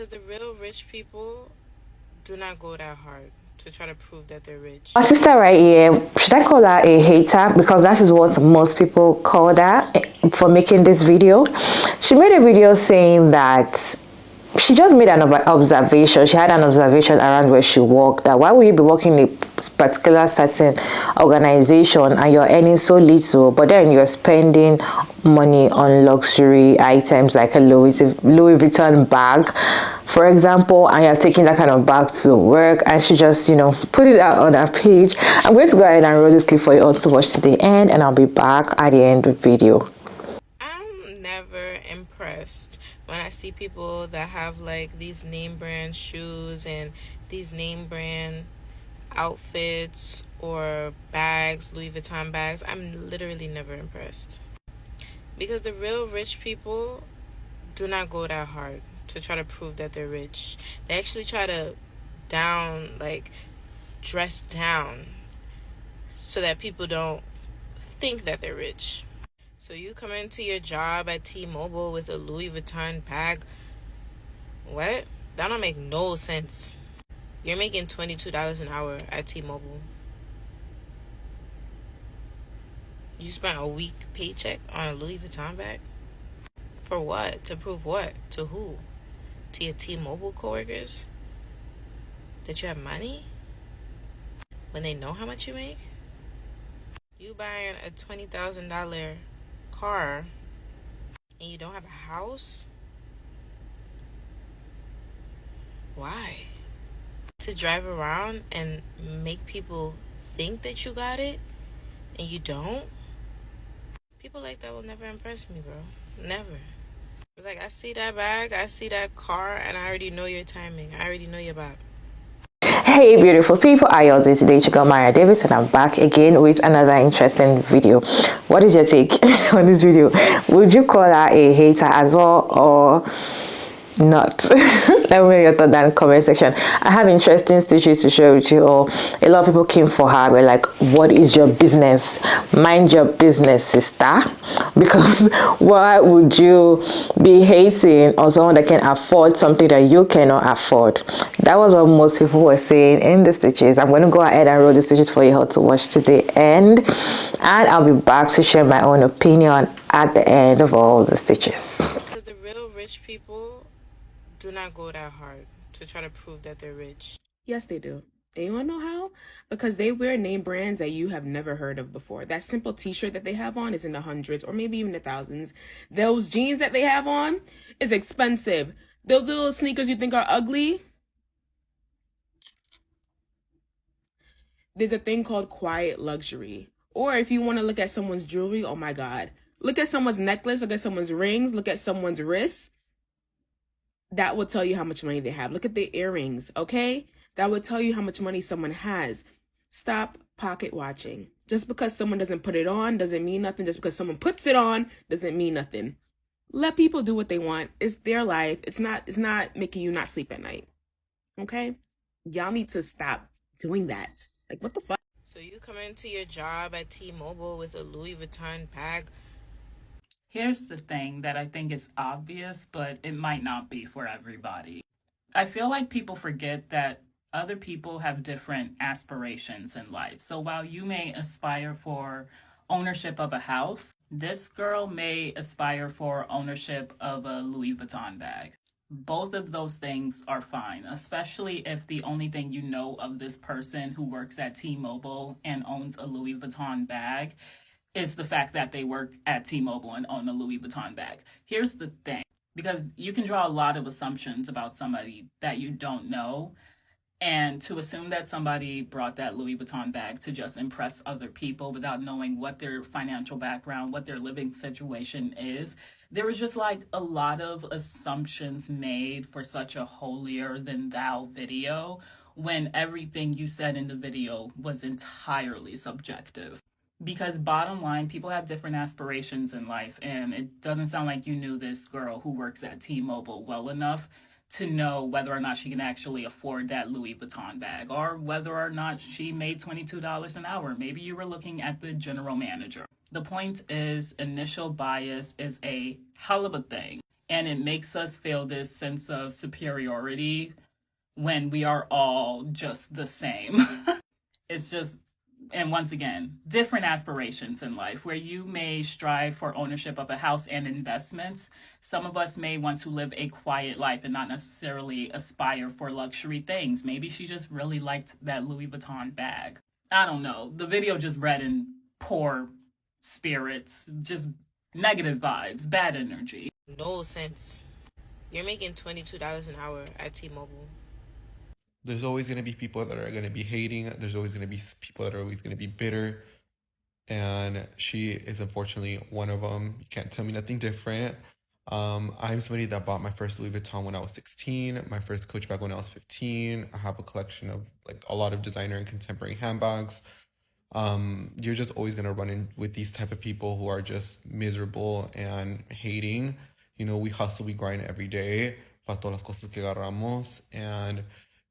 Because the real rich people do not go that hard to try to prove that they're rich. Our sister right here, should I call her a hater? Because that is what most people call her for making this video. She made a video saying that she just made an observation. She had an observation around where she worked, that why would you be working in a particular certain organization and you're earning so little, but then you're spending money on luxury items like a Louis Vuitton bag, for example, and you're taking that kind of bag to work. And she just, put it out on her page. I'm going to go ahead and roll this clip for you all to watch to the end, and I'll be back at the end of the video. I'm never impressed when I see people that have like these name brand shoes and these name brand outfits or bags, Louis Vuitton bags. I'm literally never impressed. Because the real rich people do not go that hard to try to prove that they're rich. They actually try to dress down so that people don't think that they're rich. So you come into your job at T-Mobile with a Louis Vuitton bag. What? That don't make no sense. You're making $22 an hour at T-Mobile. You spent a week paycheck on a Louis Vuitton bag? For what? To prove what? To who? To your T-Mobile coworkers? That you have money? When they know how much you make? You buying a $20,000 car and you don't have a house? Why? To drive around and make people think that you got it and you don't? People like that will never impress me, bro. Never. It's like, I see that bag, I see that car, and I already know your timing. I already know your vibe. Hey beautiful people, how y'all doing today? Chico Mara Davis, and I'm back again with another interesting video. What is your take on this video? Would you call her a hater as well or not? Let me know your thoughts down in the comment section. I have interesting stitches to share with you all. A lot of people came for her. We're like, what is your business? Mind your business, sister. Because why would you be hating on someone that can afford something that you cannot afford? That was what most people were saying in the stitches. I'm going to go ahead and roll the stitches for you all to watch to the end, and I'll be back to share my own opinion at the end of all the stitches. Because the real rich people do not go that hard to try to prove that they're rich. Yes, they do. And you want to know how? Because they wear name brands that you have never heard of before. That simple t-shirt that they have on is in the hundreds or maybe even the thousands. Those jeans that they have on is expensive. Those little sneakers you think are ugly. There's a thing called quiet luxury. Or if you want to look at someone's jewelry, oh my God. Look at someone's necklace, look at someone's rings, look at someone's wrists. That will tell you how much money they have. Look at the earrings, okay? That will tell you how much money someone has. Stop pocket watching. Just because someone doesn't put it on doesn't mean nothing. Just because someone puts it on doesn't mean nothing. Let people do what they want. It's their life. It's not making you not sleep at night. Okay? Y'all need to stop doing that. Like, what the fuck? So you come into your job at T-Mobile with a Louis Vuitton bag. Here's the thing that I think is obvious, but it might not be for everybody. I feel like people forget that other people have different aspirations in life. So while you may aspire for ownership of a house, this girl may aspire for ownership of a Louis Vuitton bag. Both of those things are fine, especially if the only thing you know of this person who works at T-Mobile and owns a Louis Vuitton bag is the fact that they work at T-Mobile and own a Louis Vuitton bag. Here's the thing, because you can draw a lot of assumptions about somebody that you don't know, and to assume that somebody brought that Louis Vuitton bag to just impress other people without knowing what their financial background, what their living situation is, there was just like a lot of assumptions made for such a holier than thou video when everything you said in the video was entirely subjective. Because bottom line, people have different aspirations in life, and it doesn't sound like you knew this girl who works at T-Mobile well enough to know whether or not she can actually afford that Louis Vuitton bag, or whether or not she made $22 an hour. Maybe you were looking at the general manager. The point is, initial bias is a hell of a thing. And it makes us feel this sense of superiority when we are all just the same. It's just, and once again, different aspirations in life. Where you may strive for ownership of a house and investments, some of us may want to live a quiet life and not necessarily aspire for luxury things. Maybe she just really liked that Louis Vuitton bag. I don't know. The video just read in poor spirits, just negative vibes, bad energy. No sense. You're making $22 an hour at T-Mobile. There's always going to be people that are going to be hating. There's always going to be people that are always going to be bitter. And she is unfortunately one of them. You can't tell me nothing different. I'm somebody that bought my first Louis Vuitton when I was 16, my first Coach bag when I was 15. I have a collection of like a lot of designer and contemporary handbags. You're just always going to run in with these type of people who are just miserable and hating. You know, we hustle, we grind every day para todas las cosas que agarramos. And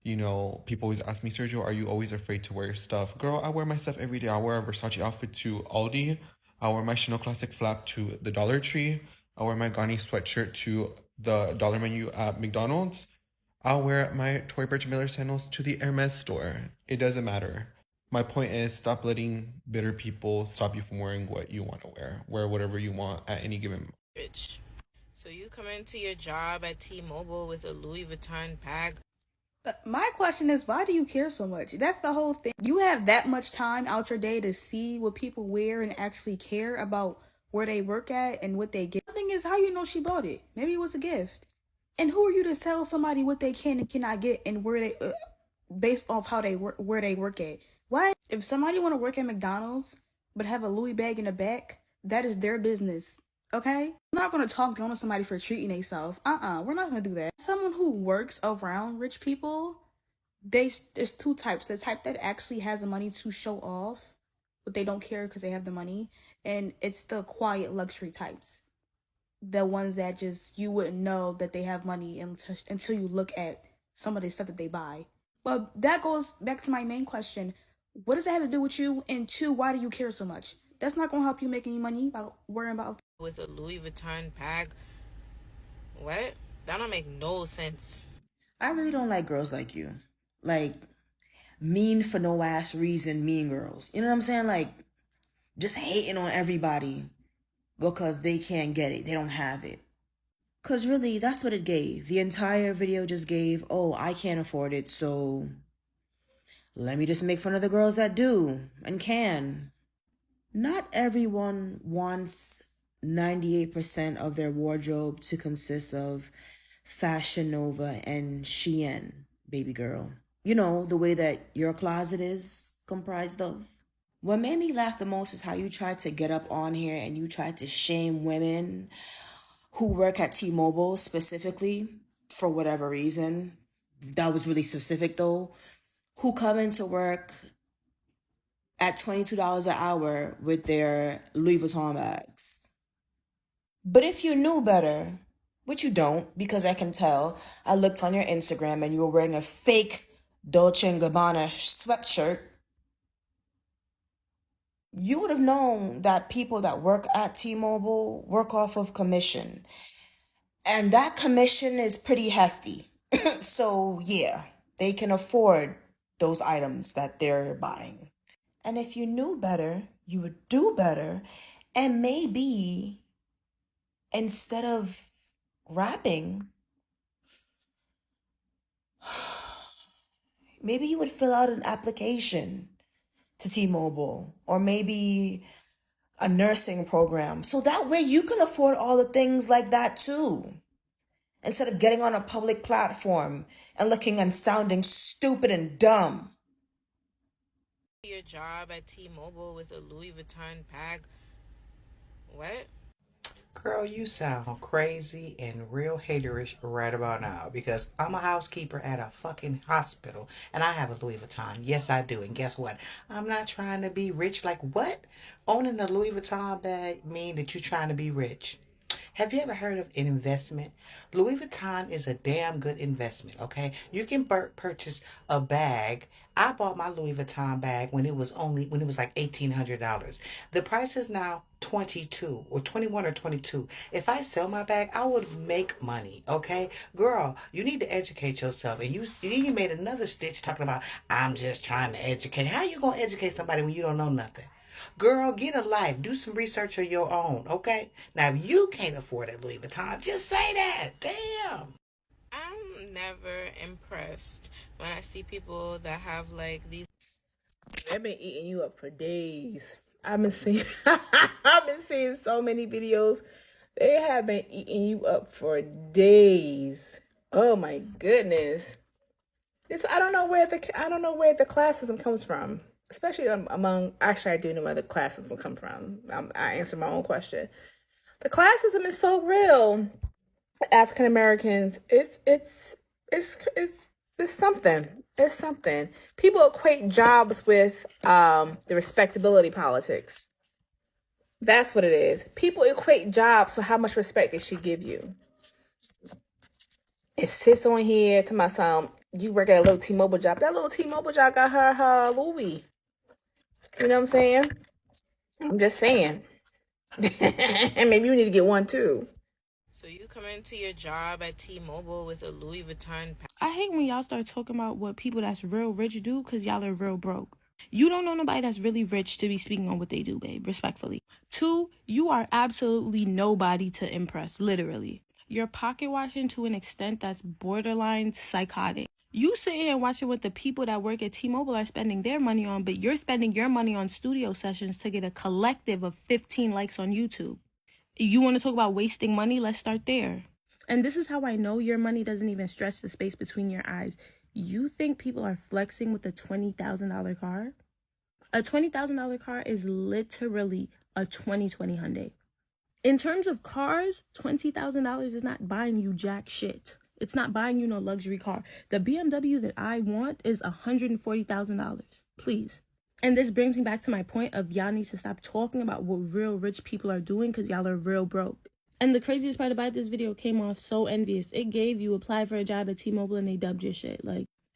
you know, people always ask me, Sergio, are you always afraid to wear your stuff? Girl, I wear my stuff every day. I wear a Versace outfit to Aldi. I wear my Chanel Classic flap to the Dollar Tree. I wear my Ganni sweatshirt to the Dollar Menu at McDonald's. I'll wear my Tory Burch Miller sandals to the Hermes store. It doesn't matter. My point is, stop letting bitter people stop you from wearing what you want to wear. Wear whatever you want at any given moment. Rich. So you come into your job at T-Mobile with a Louis Vuitton bag. My question is, why do you care so much? That's the whole thing. You have that much time out your day to see what people wear and actually care about where they work at and what they get. The thing is, how you know she bought it? Maybe it was a gift. And who are you to tell somebody what they can and cannot get and where they, based off how they work, where they work at? Why? If somebody want to work at McDonald's but have a Louis bag in the back, that is their business. Okay? I'm not going to talk down to somebody for treating themselves. We're not going to do that. Someone who works around rich people, there's two types. The type that actually has the money to show off, but they don't care because they have the money. And it's the quiet luxury types. The ones that just, you wouldn't know that they have money until you look at some of the stuff that they buy. But that goes back to my main question. What does that have to do with you? And two, why do you care so much? That's not going to help you make any money by worrying about with a Louis Vuitton bag. What? That don't make no sense. I really don't like girls like you. Like, mean for no ass reason, mean girls. You know what I'm saying? Like, just hating on everybody because they can't get it. They don't have it. Because really, that's what it gave. The entire video just gave, oh, I can't afford it, so let me just make fun of the girls that do and can. Not everyone wants 98% of their wardrobe to consist of Fashion Nova and Shein, baby girl. You know, the way that your closet is comprised of. What made me laugh the most is how you tried to get up on here and you tried to shame women who work at T-Mobile specifically for whatever reason. That was really specific though. Who come into work at $22 an hour with their Louis Vuitton bags. But if you knew better, which you don't, because I can tell, I looked on your Instagram and you were wearing a fake Dolce & Gabbana sweatshirt, you would have known that people that work at T-Mobile work off of commission. And that commission is pretty hefty. So yeah, they can afford those items that they're buying. And if you knew better, you would do better. And maybe instead of rapping, maybe you would fill out an application to T-Mobile or maybe a nursing program. So that way you can afford all the things like that too. Instead of getting on a public platform and looking and sounding stupid and dumb. Your job at T-Mobile with a Louis Vuitton bag. What? Girl, you sound crazy and real haterish right about now because I'm a housekeeper at a fucking hospital and I have a Louis Vuitton. Yes, I do. And guess what? I'm not trying to be rich. Like what? Owning a Louis Vuitton bag mean that you're trying to be rich. Have you ever heard of an investment? Louis Vuitton is a damn good investment, okay? You can purchase a bag. I bought my Louis Vuitton bag when it was like $1,800. The price is now 22 or 21 or 22. If I sell my bag, I would make money, okay? Girl, you need to educate yourself. And you made another stitch talking about, I'm just trying to educate. How you going to educate somebody when you don't know nothing? Girl, get a life. Do some research of your own, okay? Now, if you can't afford a Louis Vuitton, just say that. Damn. I'm never impressed when I see people that have like these. They've been eating you up for days. I've been seeing I've been seeing so many videos. They have been eating you up for days. Oh my goodness. I don't know where the classism comes from. Especially among, actually I do know where the classism come from. I answered my own question. The classism is so real. African Americans, it's something. It's something. People equate jobs with the respectability politics. That's what it is. People equate jobs with how much respect they should give you. It sits on here to my son. You work at a little T-Mobile job. That little T-Mobile job got her Louis. You know what I'm saying? I'm just saying. And maybe you need to get one too. So you come into your job at T-Mobile with a Louis Vuitton. I hate when y'all start talking about what people that's real rich do because y'all are real broke. You don't know nobody that's really rich to be speaking on what they do, babe, respectfully. 2, you are absolutely nobody to impress, literally. You're pocket watching to an extent that's borderline psychotic. You sit here and watching what the people that work at T-Mobile are spending their money on, but you're spending your money on studio sessions to get a collective of 15 likes on YouTube. You want to talk about wasting money? Let's start there. And this is how I know your money doesn't even stretch the space between your eyes. You think people are flexing with a $20,000 car? A $20,000 car is literally a 2020 Hyundai. In terms of cars, $20,000 is not buying you jack shit. It's not buying you no luxury car. The BMW that I want is $140,000. Please. And this brings me back to my point of y'all need to stop talking about what real rich people are doing because y'all are real broke. And the craziest part about this video came off so envious. It gave you apply for a job at T-Mobile and they dubbed your shit.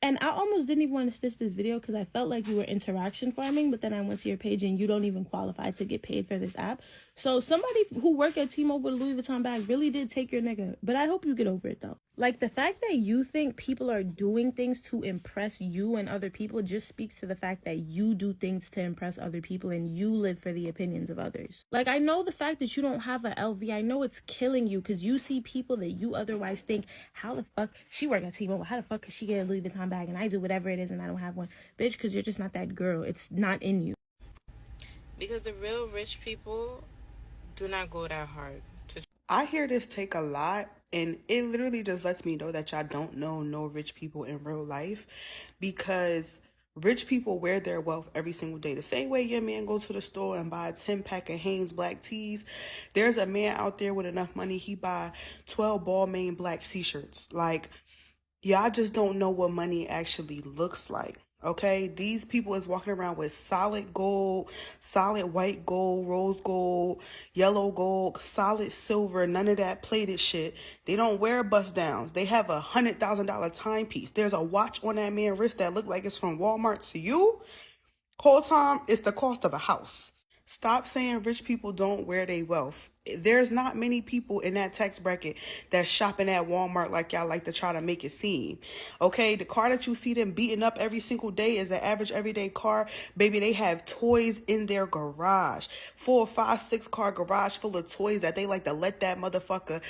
And I almost didn't even want to stitch this video because I felt like you were interaction farming, but then I went to your page and you don't even qualify to get paid for this app. So somebody who worked at T-Mobile with a Louis Vuitton bag really did take your nigga. But I hope you get over it though. Like the fact that you think people are doing things to impress you and other people just speaks to the fact that you do things to impress other people and you live for the opinions of others. Like I know the fact that you don't have a LV, I know it's killing you because you see people that you otherwise think, how the fuck she work at T-Mobile? How the fuck could she get a Louis Vuitton bag and I do whatever it is and I don't have one? Bitch, because you're just not that girl. It's not in you. Because the real rich people do not go that hard. I hear this take a lot, and it literally just lets me know that y'all don't know no rich people in real life, because rich people wear their wealth every single day. The same way your man goes to the store and buy a 10-pack of Hanes black tees, there's a man out there with enough money, he buy 12 Balmain black t-shirts. Like, y'all just don't know what money actually looks like. Okay, these people is walking around with solid gold, solid white gold, rose gold, yellow gold, solid silver, none of that plated shit. They don't wear bust downs. They have a $100,000 timepiece. There's a watch on that man's wrist that look like it's from Walmart to you. Whole time, it's the cost of a house. Stop saying rich people don't wear their wealth. There's not many people in that tax bracket that's shopping at Walmart like y'all like to try to make it seem. Okay, the car that you see them beating up every single day is an average everyday car. Baby, they have toys in their garage. 4, 5, 6 car garage full of toys that they like to let that motherfucker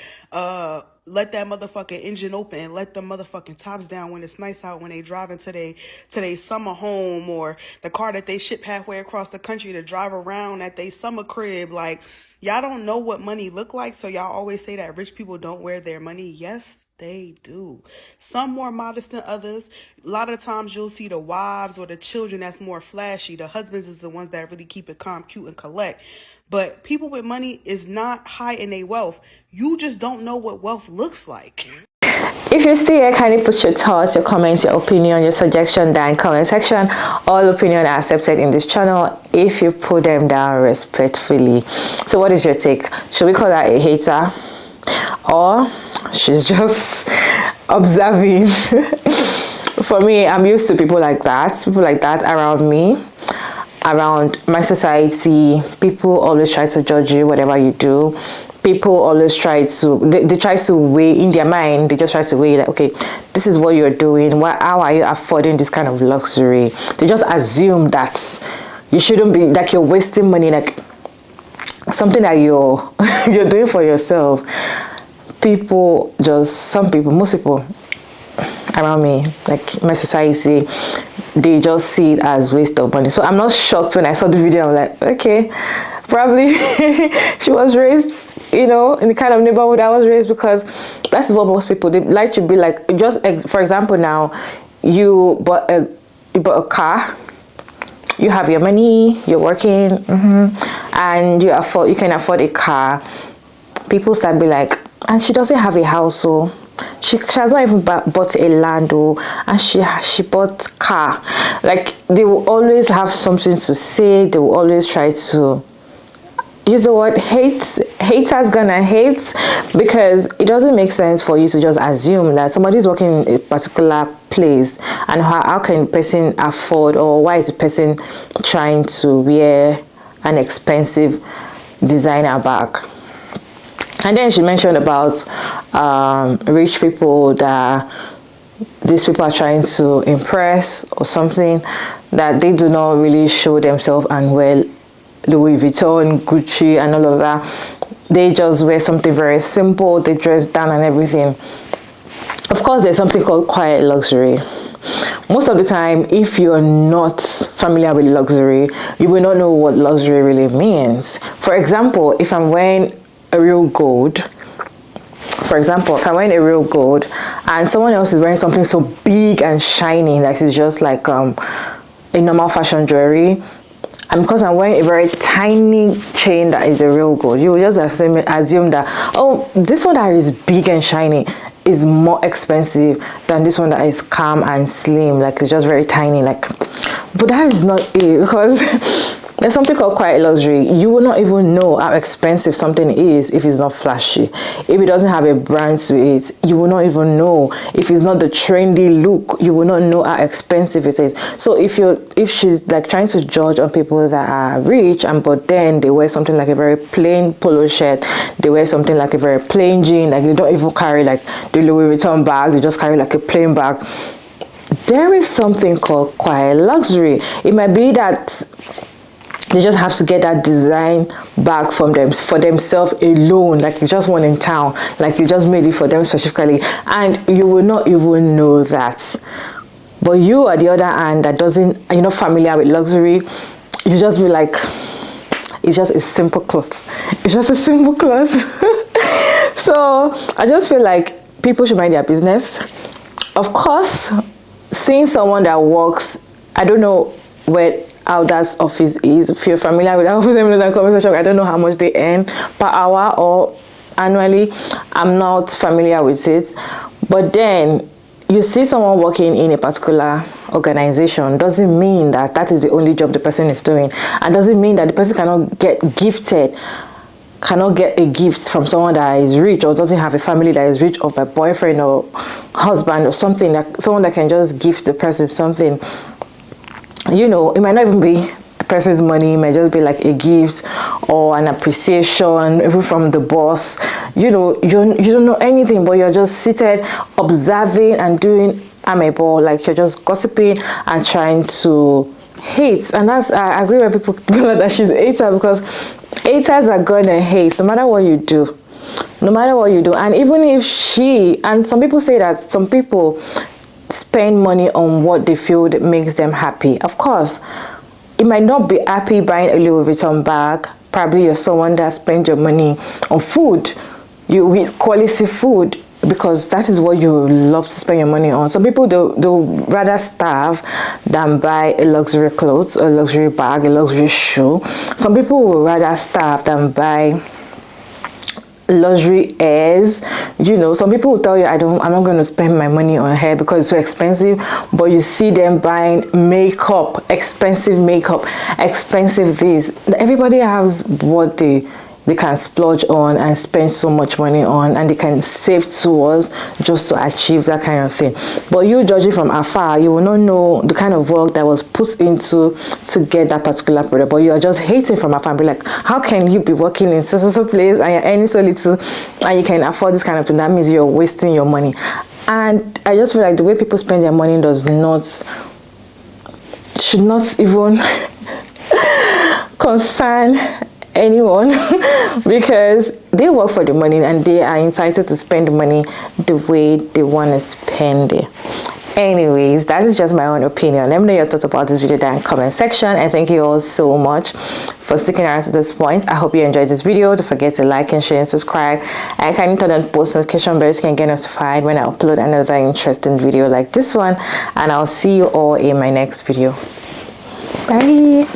engine open and let the motherfucking tops down when it's nice out, when they driving to they summer home, or the car that they ship halfway across the country to drive around at they summer crib. Like, y'all don't know what money look like, so y'all always say that rich people don't wear their money. Yes, they do. Some more modest than others. A lot of times you'll see the wives or the children that's more flashy. The husbands is the ones that really keep it calm, cute, and collect. But people with money is not high in their wealth. You just don't know what wealth looks like. If you're still here, kindly put your thoughts, your comments, your opinion, your suggestion down in the comment section. All opinions are accepted in this channel if you put them down respectfully. So what is your take? Should we call that a hater? or she's just observing. For me, I'm used to people like that around me, around my society. People always try to judge you, whatever you do. People always try to, they try to weigh in their mind, they just try to weigh like, okay, this is what you're doing, how are you affording this kind of luxury? They just assume that you shouldn't be, like you're wasting money, like something that you're you're doing for yourself. People just, most people around me, like my society, they just see it as waste of money. So I'm not shocked when I saw the video. I'm like, okay, probably she was raised, you know, in the kind of neighborhood I was raised, because that's what most people, they like to be like. Just for example, now you bought a car, you have your money, you're working, and you can afford a car. People start be like, and she doesn't have a house, so she has not even bought a land, and she bought car. Like, they will always have something to say. They will always try to use the word hate. Haters gonna hate, because it doesn't make sense for you to just assume that somebody's working in a particular place, and how can the person afford, or why is the person trying to wear an expensive designer bag. And then she mentioned about rich people, that these people are trying to impress or something, that they do not really show themselves and wear Louis Vuitton, Gucci and all of that. They just wear something very simple, they dress down and everything. Of course, there's something called quiet luxury. Most of the time, if you're not familiar with luxury, you will not know what luxury really means. For example, if I'm wearing a real gold, and someone else is wearing something so big and shiny, like it's just like a normal fashion jewelry, and because I'm wearing a very tiny chain that is a real gold, you will just assume that, oh, this one that is big and shiny is more expensive than this one that is calm and slim, like it's just very tiny. Like, but that is not it, because there's something called quiet luxury. You will not even know how expensive something is if it's not flashy. If it doesn't have a brand to it, you will not even know. If it's not the trendy look, you will not know how expensive it is. So if she's like trying to judge on people that are rich, but then they wear something like a very plain polo shirt, they wear something like a very plain jean, like they don't even carry like the Louis Vuitton bag, they just carry like a plain bag. There is something called quiet luxury. It might be that they just have to get that design bag for themselves alone, like it's just one in town, like they just made it for them specifically, and you will not even know that. But you, on the other hand, that doesn't, you're not familiar with luxury, you just be like, it's just a simple cloth. It's just a simple cloth. So I just feel like people should mind their business. Of course, seeing someone that works, I don't know how that office is. If you're familiar with that office, in that conversation, I don't know how much they earn per hour or annually. I'm not familiar with it. But then you see someone working in a particular organization, doesn't mean that that is the only job the person is doing, and doesn't mean that the person cannot get a gift from someone that is rich, or doesn't have a family that is rich, or a boyfriend or husband or something, like someone that can just gift the person something. You know, it might not even be the person's money, it might just be like a gift or an appreciation, even from the boss. You know, you don't know anything, but you're just seated observing and doing amable, like you're just gossiping and trying to hate. And that's, I agree when people feel that she's a hater, because haters are gonna hate no matter what you do. No matter what you do. And even if and some people say that some people spend money on what they feel that makes them happy. Of course, you might not be happy buying a Louis Vuitton bag. Probably you're someone that spends your money on food. You eat quality food because that is what you love to spend your money on. Some people, they'll rather starve than buy a luxury clothes, a luxury bag, a luxury shoe. Some people will rather starve than buy luxury airs. You know, some people will tell you, I'm not going to spend my money on hair because it's so expensive, but you see them buying makeup, expensive this. Everybody has what they they can splurge on and spend so much money on, and they can save towards just to achieve that kind of thing. But you judging from afar, you will not know the kind of work that was put into to get that particular product, but you are just hating from afar and be like, how can you be working in so place and you're earning so little and you can afford this kind of thing? That means you're wasting your money. And I just feel like the way people spend their money should not even concern anyone because they work for the money and they are entitled to spend the money the way they want to spend it. Anyways, that is just my own opinion. Let me know your thoughts about this video down in the comment section, and thank you all so much for sticking around to this point. I hope you enjoyed this video. Don't forget to like and share and subscribe, and kindly turn on post notification bell so you can get notified when I upload another interesting video like this one. And I'll see you all in my next video. Bye.